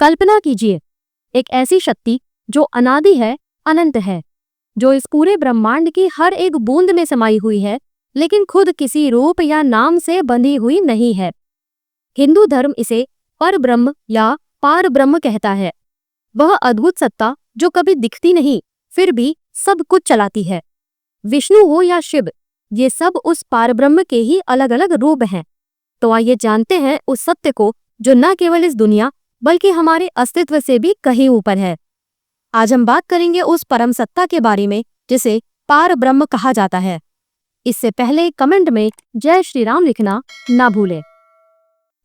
कल्पना कीजिए, एक ऐसी शक्ति जो अनादि है, अनंत है, जो इस पूरे ब्रह्मांड की हर एक बूंद में समाई हुई है, लेकिन खुद किसी रूप या नाम से बंधी हुई नहीं है। हिंदू धर्म इसे परब्रह्म या पार ब्रह्म कहता है। वह अद्भुत सत्ता जो कभी दिखती नहीं, फिर भी सब कुछ चलाती है। विष्णु हो या शिव, ये सब उस पारब्रह्म के ही अलग अलग रूप हैं। तो आइए जानते हैं उस सत्य को जो न केवल इस दुनिया बल्कि हमारे अस्तित्व से भी कहीं ऊपर है। आज हम बात करेंगे उस परम सत्ता के बारे में जिसे पार ब्रह्म कहा जाता है। इससे पहले कमेंट में जय श्री राम लिखना ना भूलें।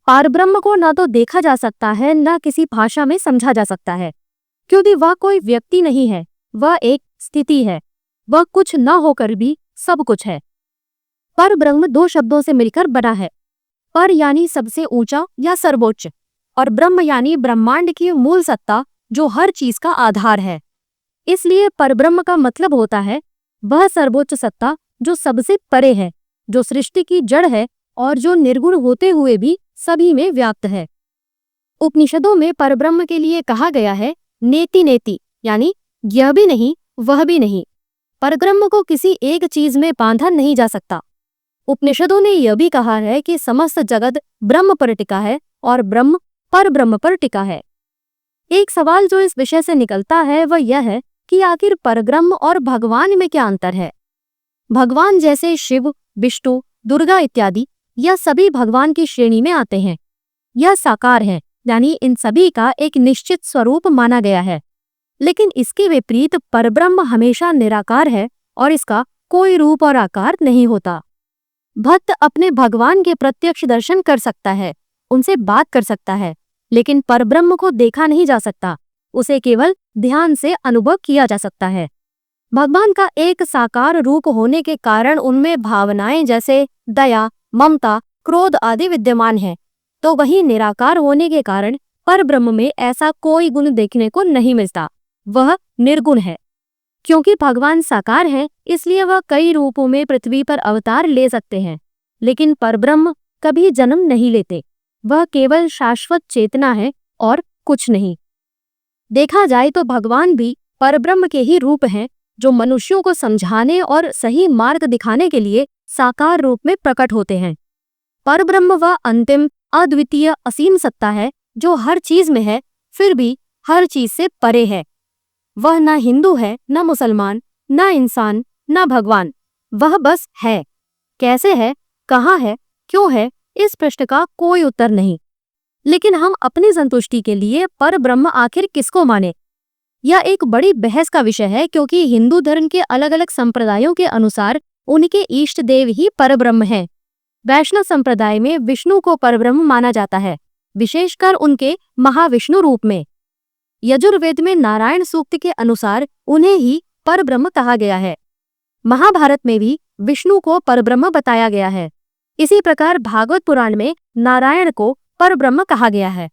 पार ब्रह्म को न तो देखा जा सकता है, न किसी भाषा में समझा जा सकता है, क्योंकि वह कोई व्यक्ति नहीं है, वह एक स्थिति है। वह कुछ न होकर भी सब कुछ है। पर ब्रह्म दो शब्दों से मिलकर बना है। पर यानी सबसे ऊंचा या सर्वोच्च, और ब्रह्म यानी ब्रह्मांड की मूल सत्ता जो हर चीज का आधार है। इसलिए परब्रह्म का मतलब होता है वह सर्वोच्च सत्ता जो सबसे परे है, जो सृष्टि की जड़ है और जो निर्गुण होते हुए भी सभी में व्याप्त है। उपनिषदों में परब्रह्म के लिए कहा गया है नेति नेति, यानी यह भी नहीं वह भी नहीं। परब्रह्म को किसी एक चीज में बांधा नहीं जा सकता। उपनिषदों ने यह भी कहा है कि समस्त जगत ब्रह्म पर टिका है और ब्रह्म पर ब्रह्म पर टिका है। एक सवाल जो इस विषय से निकलता है वह यह है कि आखिर परब्रह्म और भगवान में क्या अंतर है। भगवान जैसे शिव, विष्णु, दुर्गा इत्यादि यह सभी भगवान की श्रेणी में आते हैं। यह साकार है, यानी इन सभी का एक निश्चित स्वरूप माना गया है। लेकिन इसके विपरीत परब्रह्म हमेशा निराकार है और इसका कोई रूप और आकार नहीं होता। भक्त अपने भगवान के प्रत्यक्ष दर्शन कर सकता है, उनसे बात कर सकता है, लेकिन परब्रह्म को देखा नहीं जा सकता। उसे केवल ध्यान से अनुभव किया जा सकता है। भगवान का एक साकार रूप होने के कारण उनमें भावनाएं जैसे दया, ममता, क्रोध आदि विद्यमान हैं, तो वहीं निराकार होने के कारण परब्रह्म में ऐसा कोई गुण देखने को नहीं मिलता। वह निर्गुण है। क्योंकि भगवान साकार है, इसलिए वह कई रूपों में पृथ्वी पर अवतार ले सकते हैं, लेकिन परब्रह्म कभी जन्म नहीं लेते। वह केवल शाश्वत चेतना है और कुछ नहीं। देखा जाए तो भगवान भी परब्रह्म के ही रूप हैं, जो मनुष्यों को समझाने और सही मार्ग दिखाने के लिए साकार रूप में प्रकट होते हैं। परब्रह्म वह अंतिम, अद्वितीय, असीम सत्ता है जो हर चीज में है, फिर भी हर चीज से परे है। वह न हिंदू है, न मुसलमान, न इंसान, न भगवान। वह बस है। कैसे है, कहाँ है, क्यों है, इस प्रश्न का कोई उत्तर नहीं। लेकिन हम अपनी संतुष्टि के लिए परब्रह्म आखिर किसको माने, यह एक बड़ी बहस का विषय है, क्योंकि हिंदू धर्म के अलग अलग संप्रदायों के अनुसार उनके इष्ट देव ही परब्रह्म हैं। वैष्णव संप्रदाय में विष्णु को परब्रह्म माना जाता है, विशेषकर उनके महाविष्णु रूप में। यजुर्वेद में नारायण सूक्त के अनुसार उन्हें ही परब्रह्म कहा गया है। महाभारत में भी विष्णु को परब्रह्म बताया गया है। इसी प्रकार भागवत पुराण में नारायण को परब्रह्म कहा गया है।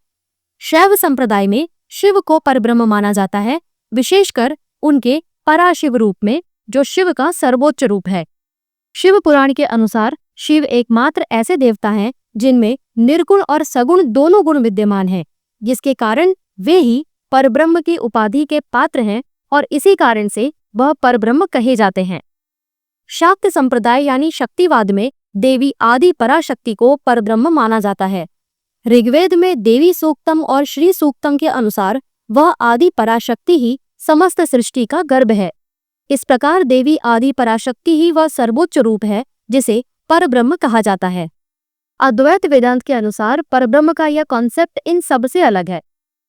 शैव संप्रदाय में शिव को परब्रह्म माना जाता है, विशेषकर उनके पराशिव रूप में, जो शिव का सर्वोच्च रूप है। शिव पुराण के अनुसार शिव एकमात्र ऐसे देवता हैं जिनमें निर्गुण और सगुण दोनों गुण विद्यमान हैं, जिसके कारण वे ही परब्रह्म की उपाधि के पात्र हैं और इसी कारण से वह परब्रह्म कहे जाते हैं। शाक्त संप्रदाय यानी शक्तिवाद में देवी आदि पराशक्ति को परब्रह्म माना जाता है। ऋग्वेद में देवी सूक्तम और श्री सूक्तम के अनुसार वह आदि पराशक्ति ही समस्त सृष्टि का गर्भ है। इस प्रकार देवी आदि पराशक्ति ही वह सर्वोच्च रूप है जिसे परब्रह्म कहा जाता है। अद्वैत वेदांत के अनुसार परब्रह्म का यह कॉन्सेप्ट इन सब से अलग है।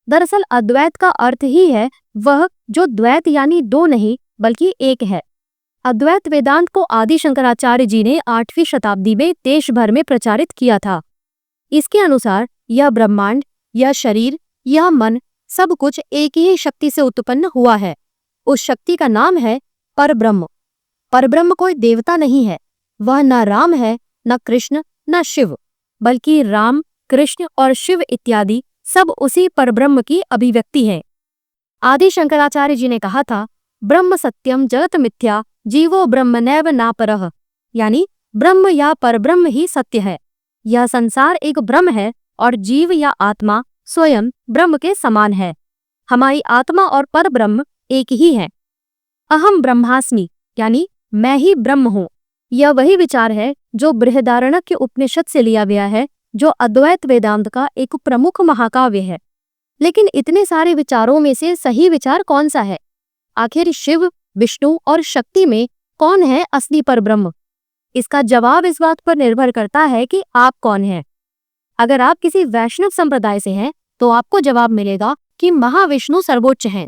दरअसल अद्वैत का अर्थ ही है वह जो द्वैत यानी दो नहीं बल्कि एक है। अद्वैत वेदांत को आदि शंकराचार्य जी ने 8वीं शताब्दी में देश भर में प्रचारित किया था। इसके अनुसार यह ब्रह्मांड, यह शरीर, यह मन सब कुछ एक ही शक्ति से उत्पन्न हुआ है। उस शक्ति का नाम है परब्रह्म। परब्रह्म कोई देवता नहीं है। वह न राम है, न कृष्ण, न शिव, बल्कि राम, कृष्ण और शिव इत्यादि सब उसी परब्रह्म की अभिव्यक्ति है। आदि शंकराचार्य जी ने कहा था, ब्रह्म सत्यम जगत मिथ्या, जीवो ब्रह्मनैव नापरः, यानी ब्रह्म या परब्रह्म ही सत्य है। यह संसार एक भ्रम है और जीव या आत्मा स्वयं ब्रह्म के समान है। हमारी आत्मा और पर ब्रह्म एक ही है। अहम ब्रह्मास्मि यानी मैं ही ब्रह्म हूँ। यह वही विचार है जो बृहदारण्यक उपनिषद से लिया गया है, जो अद्वैत वेदांत का एक प्रमुख महाकाव्य है। लेकिन इतने सारे विचारों में से सही विचार कौन सा है? आखिर शिव, विष्णु और शक्ति में कौन है असली परब्रह्म? इसका जवाब इस बात पर निर्भर करता है कि आप कौन हैं। अगर आप किसी वैष्णव संप्रदाय से हैं तो आपको जवाब मिलेगा कि महाविष्णु सर्वोच्च हैं।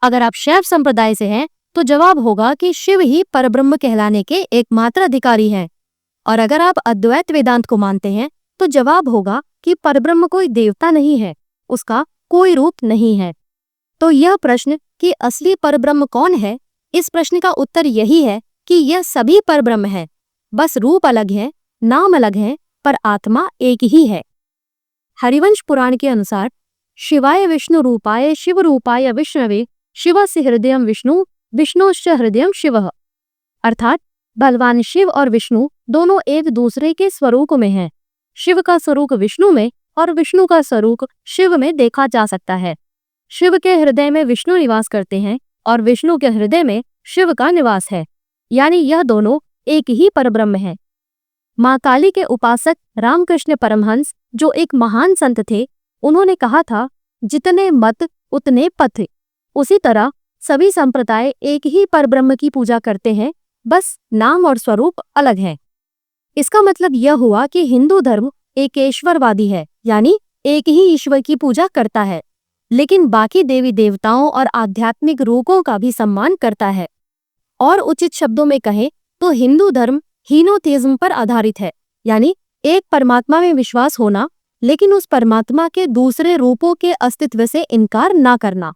अगर आप शैव संप्रदाय से हैं तो जवाब होगा कि शिव ही परब्रह्म कहलाने के एकमात्र अधिकारी हैं। और अगर आप अद्वैत वेदांत को मानते हैं तो जवाब होगा कि परब्रह्म कोई देवता नहीं है, उसका कोई रूप नहीं है। तो यह प्रश्न कि असली परब्रह्म कौन है, इस प्रश्न का उत्तर यही है कि यह सभी परब्रह्म है, बस रूप अलग है, नाम अलग है, पर आत्मा एक ही है। हरिवंश पुराण के अनुसार शिवाय विष्णु रूपाय शिव रूपाय विष्णवे शिवस्य हृदयं विष्णु विष्णुश्च हृदयं शिवः। अर्थात बलवान शिव और विष्णु दोनों एक दूसरे के स्वरूप में हैं। शिव का स्वरूप विष्णु में और विष्णु का स्वरूप शिव में देखा जा सकता है। शिव के हृदय में विष्णु निवास करते हैं और विष्णु के हृदय में शिव का निवास है, यानी यह दोनों एक ही परब्रह्म है। माँ काली के उपासक रामकृष्ण परमहंस, जो एक महान संत थे, उन्होंने कहा था, जितने मत उतने पथ। उसी तरह सभी संप्रदाय एक ही परब्रह्म की पूजा करते हैं, बस नाम और स्वरूप अलग है। इसका मतलब यह हुआ कि हिंदू धर्म एकेश्वरवादी है, यानी एक ही ईश्वर की पूजा करता है, लेकिन बाकी देवी देवताओं और आध्यात्मिक रूपों का भी सम्मान करता है। और उचित शब्दों में कहें तो हिंदू धर्म हीनोथेइज्म पर आधारित है, यानी एक परमात्मा में विश्वास होना, लेकिन उस परमात्मा के दूसरे रूपों के अस्तित्व से इनकार ना करना।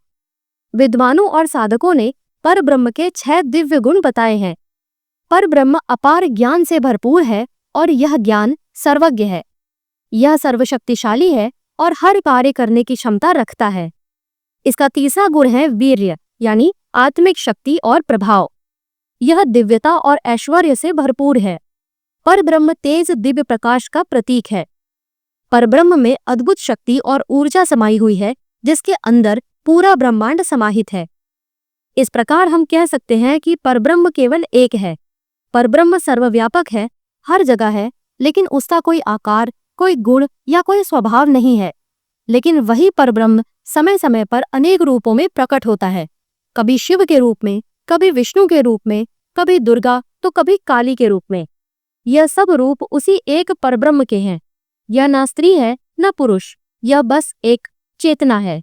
विद्वानों और साधकों ने परब्रह्म के 6 दिव्य गुण बताए हैं। परब्रह्म अपार ज्ञान से भरपूर है और यह ज्ञान सर्वज्ञ है। यह सर्वशक्तिशाली है और हर कार्य करने की क्षमता रखता है। इसका तीसरा गुण है वीर्य, यानी आत्मिक शक्ति और प्रभाव। यह दिव्यता और ऐश्वर्य से भरपूर है। परब्रह्म तेज दिव्य प्रकाश का प्रतीक है। परब्रह्म में अद्भुत शक्ति और ऊर्जा समाई हुई है, जिसके अंदर पूरा ब्रह्मांड समाहित है। इस प्रकार हम कह सकते हैं कि परब्रह्म केवल एक है। परब्रह्म सर्वव्यापक है, हर जगह है, लेकिन उसका कोई आकार, कोई गुण या कोई स्वभाव नहीं है। लेकिन वही परब्रह्म समय समय पर अनेक रूपों में प्रकट होता है, कभी शिव के रूप में, कभी विष्णु के रूप में, कभी दुर्गा तो कभी काली के रूप में। यह सब रूप उसी एक परब्रह्म के हैं। यह न स्त्री है न पुरुष, यह बस एक चेतना है।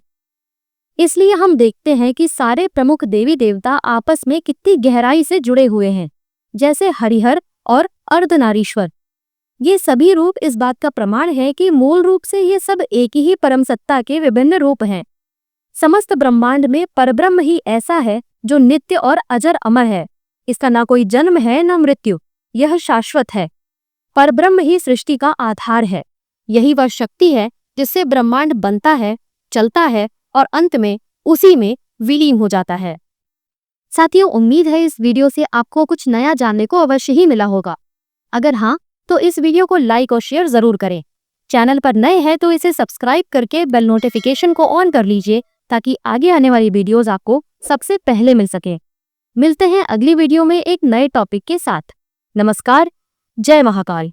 इसलिए हम देखते हैं कि सारे प्रमुख देवी देवता आपस में कितनी गहराई से जुड़े हुए हैं, जैसे हरिहर और अर्धनारीश्वर। ये सभी रूप इस बात का प्रमाण है कि मूल रूप से ये सब एक ही परम सत्ता के विभिन्न रूप हैं। समस्त ब्रह्मांड में परब्रह्म ही ऐसा है जो नित्य और अजर अमर है। इसका ना कोई जन्म है न मृत्यु, यह शाश्वत है। परब्रह्म ही सृष्टि का आधार है। यही वह शक्ति है जिससे ब्रह्मांड बनता है, चलता है और अंत में उसी में विलीन हो जाता है। साथियों, उम्मीद है इस वीडियो से आपको कुछ नया जानने को अवश्य ही मिला होगा। अगर हाँ, तो इस वीडियो को लाइक और शेयर जरूर करें। चैनल पर नए हैं तो इसे सब्सक्राइब करके बेल नोटिफिकेशन को ऑन कर लीजिए, ताकि आगे आने वाली वीडियोस आपको सबसे पहले मिल सके। मिलते हैं अगली वीडियो में एक नए टॉपिक के साथ। नमस्कार, जय महाकाल।